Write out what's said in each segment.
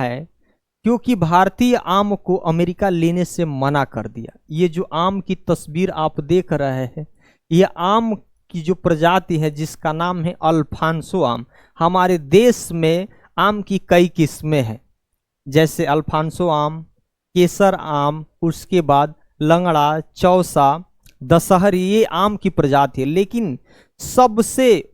है क्योंकि भारतीय आम को अमेरिका लेने से मना कर दिया। ये जो आम की तस्वीर आप देख रहे हैं, ये आम की जो प्रजाति है जिसका नाम है अल्फांसो आम। हमारे देश में आम की कई किस्में हैं, जैसे अल्फांसो आम, केसर आम, उसके बाद लंगड़ा, चौसा, दशहरी, ये आम की प्रजाति है। लेकिन सबसे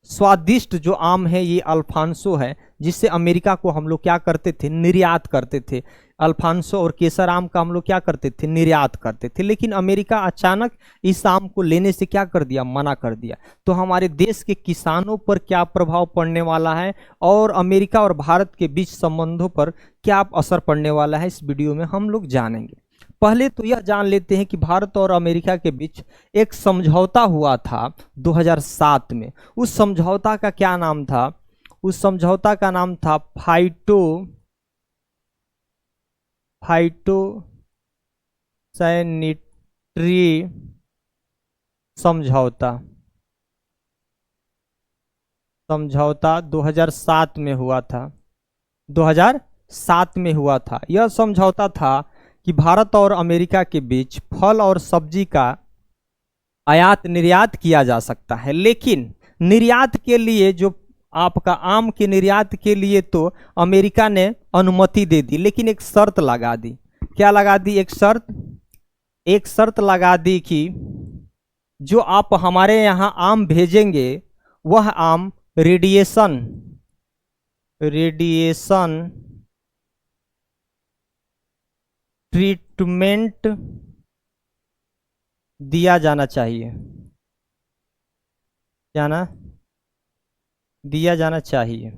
स्वादिष्ट जो आम है ये अल्फांसो है, जिससे अमेरिका को हम लोग क्या करते थे, निर्यात करते थे। अल्फांसो और केसर आम का हम लोग क्या करते थे, निर्यात करते थे। लेकिन अमेरिका अचानक इस आम को लेने से क्या कर दिया, मना कर दिया। तो हमारे देश के किसानों पर क्या प्रभाव पड़ने वाला है और अमेरिका और भारत के बीच संबंधों पर क्या असर पड़ने वाला है, इस वीडियो में हम लोग जानेंगे। पहले तो यह जान लेते हैं कि भारत और अमेरिका के बीच एक समझौता हुआ था 2007 में। उस समझौता का क्या नाम था, उस समझौता का नाम था फाइटोसैनिटरी समझौता। समझौता 2007 में हुआ था, 2007 में हुआ था। यह समझौता था कि भारत और अमेरिका के बीच फल और सब्जी का आयात निर्यात किया जा सकता है। लेकिन निर्यात के लिए, जो आपका आम के निर्यात के लिए तो अमेरिका ने अनुमति दे दी, लेकिन एक शर्त लगा दी। क्या लगा दी, एक शर्त लगा दी कि जो आप हमारे यहाँ आम भेजेंगे वह आम रेडिएशन ट्रीटमेंट दिया जाना चाहिए, दिया जाना चाहिए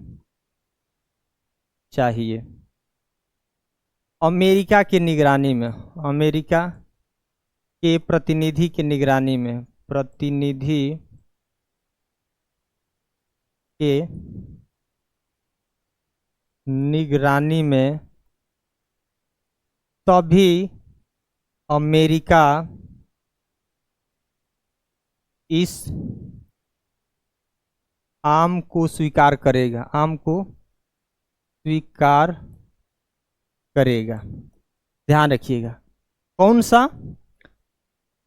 अमेरिका के निगरानी में, अमेरिका के प्रतिनिधि के निगरानी में, प्रतिनिधि के निगरानी में, तभी अमेरिका इस आम को स्वीकार करेगा, आम को स्वीकार करेगा। ध्यान रखिएगा, कौन सा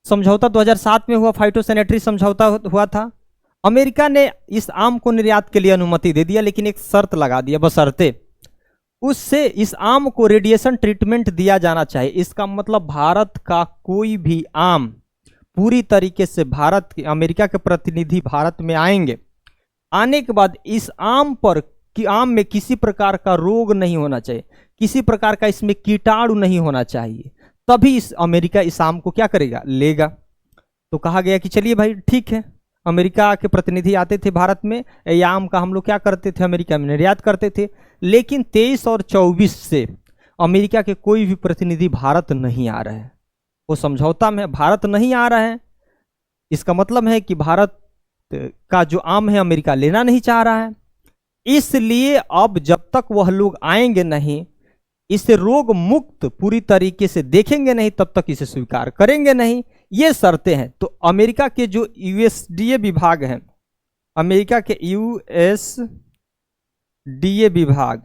समझौता 2007 में हुआ, फाइटोसैनिटरी समझौता हुआ था। अमेरिका ने इस आम को निर्यात के लिए अनुमति दे दिया, लेकिन एक शर्त लगा दिया, बशर्ते उससे इस आम को रेडिएशन ट्रीटमेंट दिया जाना चाहिए। इसका मतलब भारत का कोई भी आम पूरी तरीके से भारत के, अमेरिका के प्रतिनिधि भारत में आएंगे, आने के बाद इस आम पर कि आम में किसी प्रकार का रोग नहीं होना चाहिए, किसी प्रकार का इसमें कीटाणु नहीं होना चाहिए, तभी इस अमेरिका इस आम को क्या करेगा, लेगा। तो कहा गया कि चलिए भाई ठीक है, अमेरिका के प्रतिनिधि आते थे भारत में, ये आम का हम लोग क्या करते थे, अमेरिका में निर्यात करते थे। लेकिन 23 और 24 से अमेरिका के कोई भी प्रतिनिधि भारत नहीं आ रहे हैं, वो समझौता में भारत नहीं आ रहा है। इसका मतलब है कि भारत का जो आम है अमेरिका लेना नहीं चाह रहा है। इसलिए अब जब तक वह लोग आएंगे नहीं, इसे रोग मुक्त पूरी तरीके से देखेंगे नहीं, तब तक इसे स्वीकार करेंगे नहीं। ये शर्तें हैं। तो अमेरिका के जो यूएसडीए विभाग हैं, अमेरिका के यूएसडीए विभाग,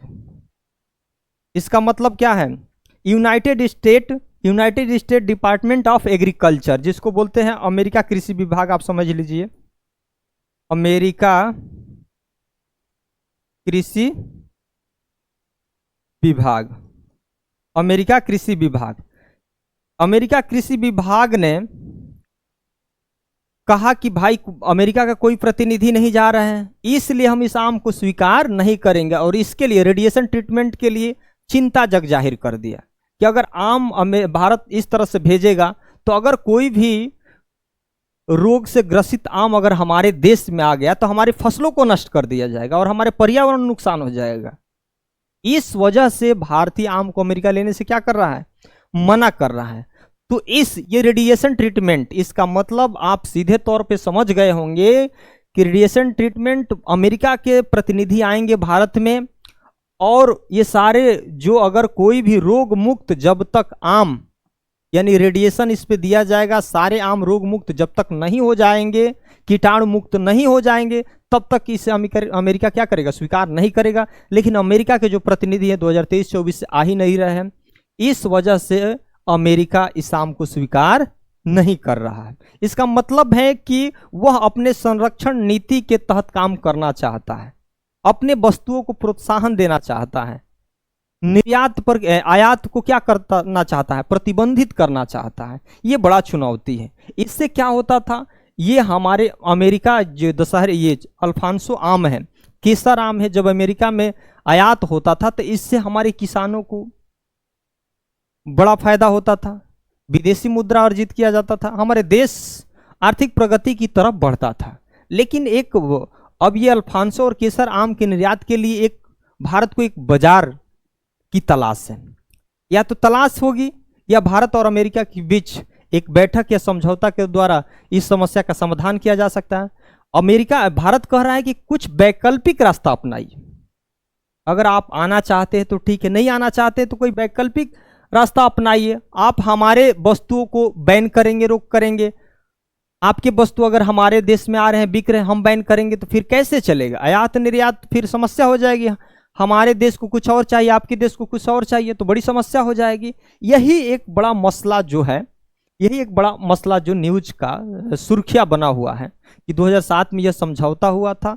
इसका मतलब क्या है, United state department of agriculture, जिसको बोलते हैं अमेरिका कृषि विभाग, आप समझ लीजिए, अमेरिका कृषि विभाग, अमेरिका कृषि विभाग। अमेरिका कृषि विभाग ने कहा कि भाई अमेरिका का कोई प्रतिनिधि नहीं जा रहा है, इसलिए हम इस आम को स्वीकार नहीं करेंगे, और इसके लिए रेडिएशन ट्रीटमेंट के लिए चिंता जग जाहिर कर दिया कि अगर आम भारत इस तरह से भेजेगा तो अगर कोई भी रोग से ग्रसित आम अगर हमारे देश में आ गया तो हमारी फसलों को नष्ट कर दिया जाएगा और हमारे पर्यावरण नुकसान हो जाएगा। इस वजह से भारतीय आम को अमेरिका लेने से क्या कर रहा है, मना कर रहा है। तो ये रेडिएशन ट्रीटमेंट, इसका मतलब आप सीधे तौर पे समझ गए होंगे कि रेडिएशन ट्रीटमेंट, अमेरिका के प्रतिनिधि आएंगे भारत में, और ये सारे जो अगर कोई भी रोग मुक्त, जब तक आम यानी रेडिएशन इस पे दिया जाएगा, सारे आम रोग मुक्त जब तक नहीं हो जाएंगे, कीटाणु मुक्त नहीं हो जाएंगे, तब तक इसे अमेरिका क्या करेगा, स्वीकार नहीं करेगा। लेकिन अमेरिका के जो प्रतिनिधि हैं 2023-24 से आ ही नहीं रहे हैं, इस वजह से अमेरिका इस्लाम को स्वीकार नहीं कर रहा है। इसका मतलब है कि वह अपने संरक्षण नीति के तहत काम करना चाहता है, अपने वस्तुओं को प्रोत्साहन देना चाहता है, निर्यात पर आयात को क्या करना चाहता है, प्रतिबंधित करना चाहता है। ये बड़ा चुनौती है। इससे क्या होता था, ये हमारे अमेरिका जो दशहरे, ये अल्फांसो आम है, केसर आम है, जब अमेरिका में आयात होता था तो इससे हमारे किसानों को बड़ा फायदा होता था, विदेशी मुद्रा अर्जित किया जाता था, हमारे देश आर्थिक प्रगति की तरफ बढ़ता था। लेकिन अब ये अल्फांसो और केसर आम के निर्यात के लिए एक भारत को एक बाजार की तलाश है। या तो तलाश होगी या भारत और अमेरिका के बीच एक बैठक या समझौता के द्वारा इस समस्या का समाधान किया जा सकता है। भारत कह रहा है कि कुछ वैकल्पिक रास्ता अपनाइए, अगर आप आना चाहते हैं तो ठीक है, नहीं आना चाहते तो कोई वैकल्पिक रास्ता अपनाइए। आप हमारे वस्तुओं को बैन करेंगे, रोक करेंगे, आपके वस्तु अगर हमारे देश में आ रहे हैं, बिक रहे हैं, हम बैन करेंगे तो फिर कैसे चलेगा, आयात निर्यात फिर समस्या हो जाएगी। हमारे देश को कुछ और चाहिए, आपके देश को कुछ और चाहिए, तो बड़ी समस्या हो जाएगी। यही एक बड़ा मसला जो है, यही एक बड़ा मसला जो न्यूज का सुर्खियां बना हुआ है कि 2007 में यह समझौता हुआ था